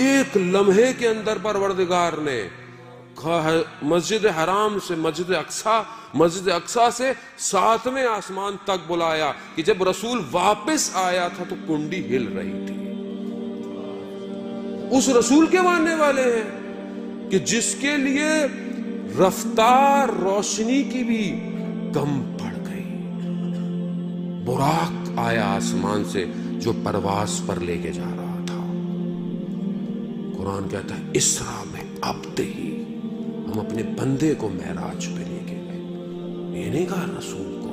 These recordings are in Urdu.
ایک لمحے کے اندر پروردگار نے مسجد حرام سے مسجد اقصی سے 7ویں آسمان تک بلایا کہ جب رسول واپس آیا تھا تو کنڈی ہل رہی تھی. اس رسول کے ماننے والے ہیں کہ جس کے لیے رفتار روشنی کی بھی کم پڑ گئی. براق آیا آسمان سے جو پرواز پر لے کے جا رہا تھا. قرآن کہتا ہے اسرا میں اب ہی ہم اپنے بندے کو معراج پہ لے کے گئے. یہ نہیں کہا رسول کو،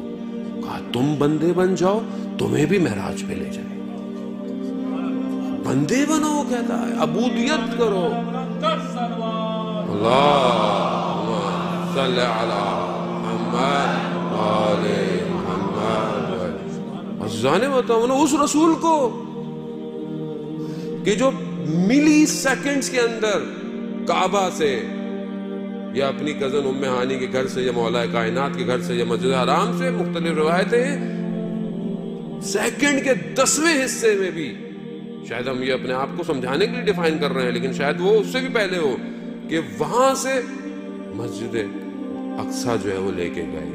کہا تم بندے بن جاؤ، تمہیں بھی معراج پہ لے جائے. بندے بنو کہتا ہے، عبودیت کرو. اللہم صلی علی محمد آل محمد. عزیزان محترم، اس رسول کو کہ جو ملی سیکنڈز کے اندر کعبہ سے یا اپنی کزن ام ہانی کے گھر سے یا مولا کائنات کے گھر سے یا مسجد حرام سے، مختلف روایتیں ہیں، سیکنڈ کے 10ویں حصے میں بھی، شاید ہم یہ اپنے آپ کو سمجھانے کے لیے ڈیفائن کر رہے ہیں لیکن شاید وہ اس سے بھی پہلے ہو، کہ وہاں سے مسجد اقصی جو ہے وہ لے کے گئے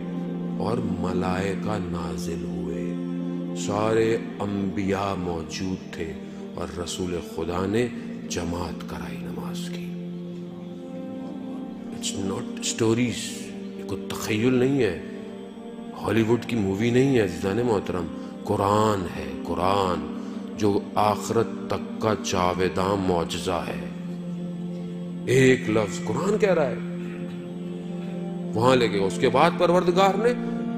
اور ملائکہ نازل ہوئے. سارے انبیاء موجود تھے اور رسول خدا نے جماعت کرائی نماز کی. اٹس ناٹ اسٹوریز، یہ کوئی تخیل نہیں ہے، ہالی ووڈ کی مووی نہیں ہے عزیزان محترم. قرآن ہے، قرآن جو آخرت تک کا جاوداں معجزہ ہے. ایک لفظ قرآن کہہ رہا ہے، وہاں لے کے اس کے بعد پروردگار نے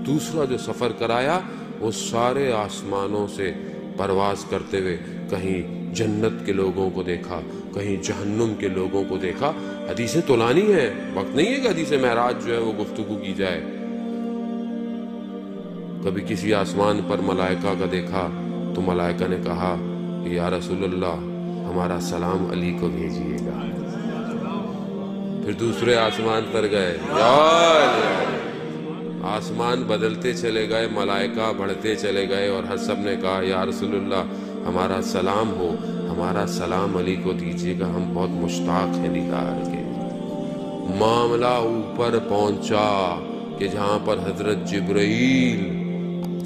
دوسرا جو سفر کرایا وہ سارے آسمانوں سے پرواز کرتے ہوئے کہیں جنت کے لوگوں کو دیکھا، کہیں جہنم کے لوگوں کو دیکھا. حدیثیں طولانی ہیں، وقت نہیں ہے کہ حدیث معراج جو ہے وہ گفتگو کی جائے. کبھی کسی آسمان پر ملائکہ کا دیکھا تو ملائکہ نے کہا کہ یا رسول اللہ ہمارا سلام علی کو بھیجیے گا. پھر دوسرے آسمان پر گئے، آسمان بدلتے چلے گئے، ملائکہ بڑھتے چلے گئے اور ہر سب نے کہا یا رسول اللہ ہمارا سلام ہو، ہمارا سلام علی کو دیجیے گا، ہم بہت مشتاق ہیں دیدار کے. معاملہ اوپر پہنچا کہ جہاں پر حضرت جبرائیل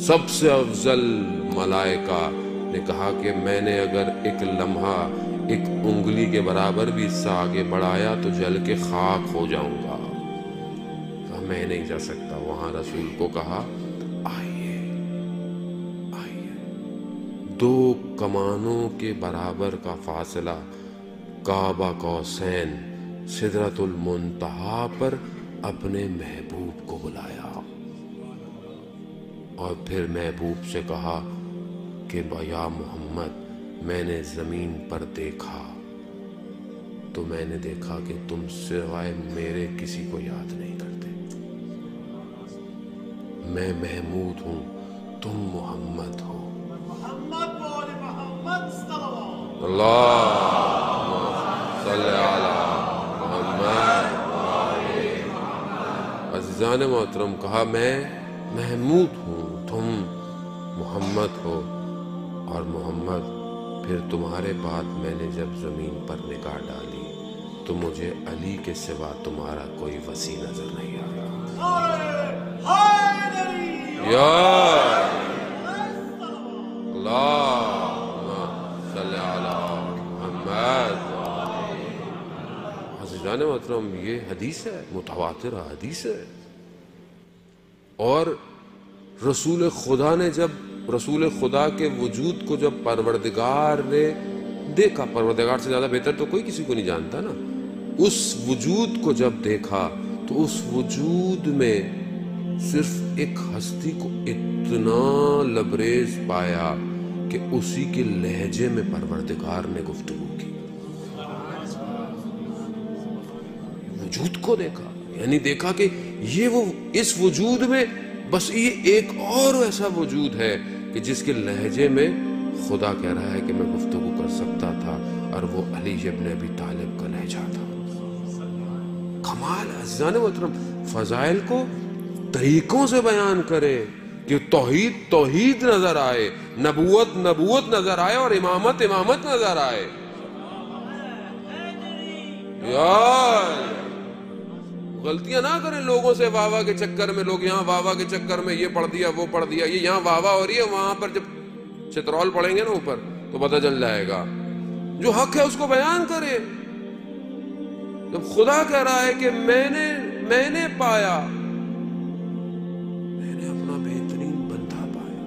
سب سے افضل ملائکہ نے کہا کہ میں نے اگر ایک لمحہ ایک انگلی کے برابر بھی حصہ آگے بڑھایا تو جل کے خاک ہو جاؤں گا، میں نہیں جا سکتا. وہاں رسول کو کہا آئیے آئیے. 2 کمانوں کے برابر کا فاصلہ، کعبہ قوسین، سدرۃ المنتہا پر اپنے محبوب کو بلایا اور پھر محبوب سے کہا کہ یا محمد میں نے زمین پر دیکھا تو میں نے دیکھا کہ تم سوائے میرے کسی کو یاد نہیں کرتے. میں محمود ہوں، تم محمد ہو. اللہم صلی علی محمد. عزیزان محترم، کہا میں محمود ہوں، تم محمد ہو. اور محمد پھر تمہارے بعد میں نے جب زمین پر نگاہ ڈالی تو مجھے علی کے سوا تمہارا کوئی وسیع نظر نہیں آیا. یا اللہم صلی علی محمد. عزیزان محترم، یہ حدیث ہے، متواتر حدیث ہے. اور رسول خدا نے جب رسول خدا کے وجود کو جب پروردگار نے دیکھا، پروردگار سے زیادہ بہتر تو کوئی کسی کو نہیں جانتا نا، اس وجود کو جب دیکھا تو اس وجود میں صرف ایک ہستی کو اتنا لبریز پایا کہ اسی کے لہجے میں پروردگار نے گفتگو کی. وجود کو دیکھا، یعنی دیکھا کہ یہ وہ اس وجود میں بس یہ ایک اور ایسا وجود ہے کہ جس کے لہجے میں خدا کہہ رہا ہے کہ میں گفتگو کر سکتا تھا، اور وہ علی ابن ابی طالب کا لہجہ تھا. کمال. عزیزان محترم، فضائل کو طریقوں سے بیان کرے کہ توحید توحید نظر آئے، نبوت نبوت نظر آئے اور امامت امامت نظر آئے. یار غلطیاں نہ کریں لوگوں سے واہ واہ کے چکر میں. لوگ یہاں واہ واہ کے چکر میں یہ پڑھ دیا وہ پڑھ دیا. یہ یہاں واہ واہ ہو رہی ہے, وہاں پر جب چترول پڑھیں گے نا اوپر تو پتہ چل جائے گا. جو حق ہے اس کو بیان کرے. جب خدا کہہ رہا ہے کہ میں نے پایا, میں نے اپنا بہترین بندہ پایا,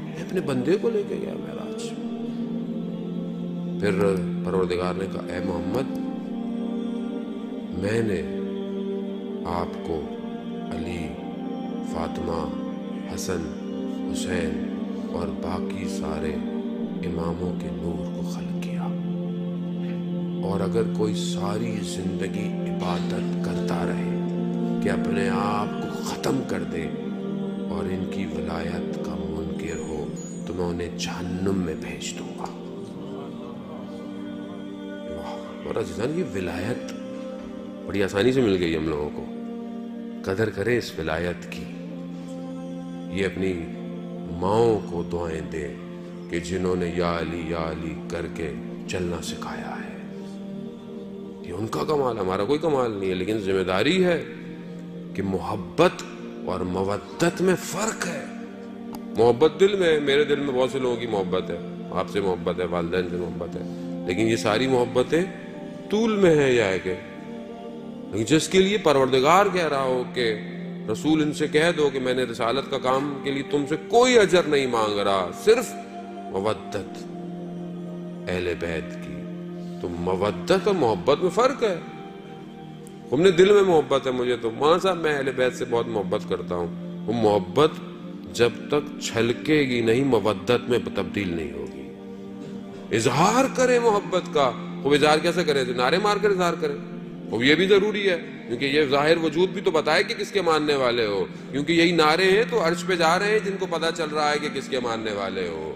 میں اپنے بندے کو لے کے گیا معراج. پھر پروردگار نے کہا اے محمد میں نے آپ کو علی, فاطمہ, حسن, حسین اور باقی سارے اماموں کے نور کو خلق کیا, اور اگر کوئی ساری زندگی عبادت کرتا رہے کہ اپنے آپ کو ختم کر دے اور ان کی ولایت کا منکر ہو تو میں انہیں جہنم میں بھیج دوں گا. اور عزیزان یہ ولایت بڑی آسانی سے مل گئی ہم لوگوں کو. قدر کریں اس ولایت کی. یہ اپنی ماؤں کو دعائیں دیں کہ جنہوں نے یا علی کر کے چلنا سکھایا ہے. یہ ان کا کمال, ہمارا کوئی کمال نہیں ہے. لیکن ذمہ داری ہے کہ محبت اور مودت میں فرق ہے. محبت دل میں ہے, میرے دل میں بہت سے لوگوں کی محبت ہے, آپ سے محبت ہے, والدین سے محبت ہے, لیکن یہ ساری محبتیں طول میں ہے یا ہے کہ جس کے لیے پروردگار کہہ رہا ہو کہ رسول ان سے کہہ دو کہ میں نے رسالت کا کام کے لیے تم سے کوئی اجر نہیں مانگ رہا, صرف مودت اہل بیت کی. تو مودت اور محبت میں فرق ہے. تم نے دل میں محبت ہے مجھے تو ماں صاحب میں اہل بیت سے بہت محبت کرتا ہوں. وہ محبت جب تک چھلکے گی نہیں مودت میں تبدیل نہیں ہوگی. اظہار کرے محبت کا. وہ اظہار کیسے کرے؟ تو نعرے مار کر اظہار کرے. وہ یہ بھی ضروری ہے کیونکہ یہ ظاہر وجود بھی تو بتائے کہ کس کے ماننے والے ہو, کیونکہ یہی نعرے ہیں تو عرش پہ جا رہے ہیں جن کو پتا چل رہا ہے کہ کس کے ماننے والے ہو.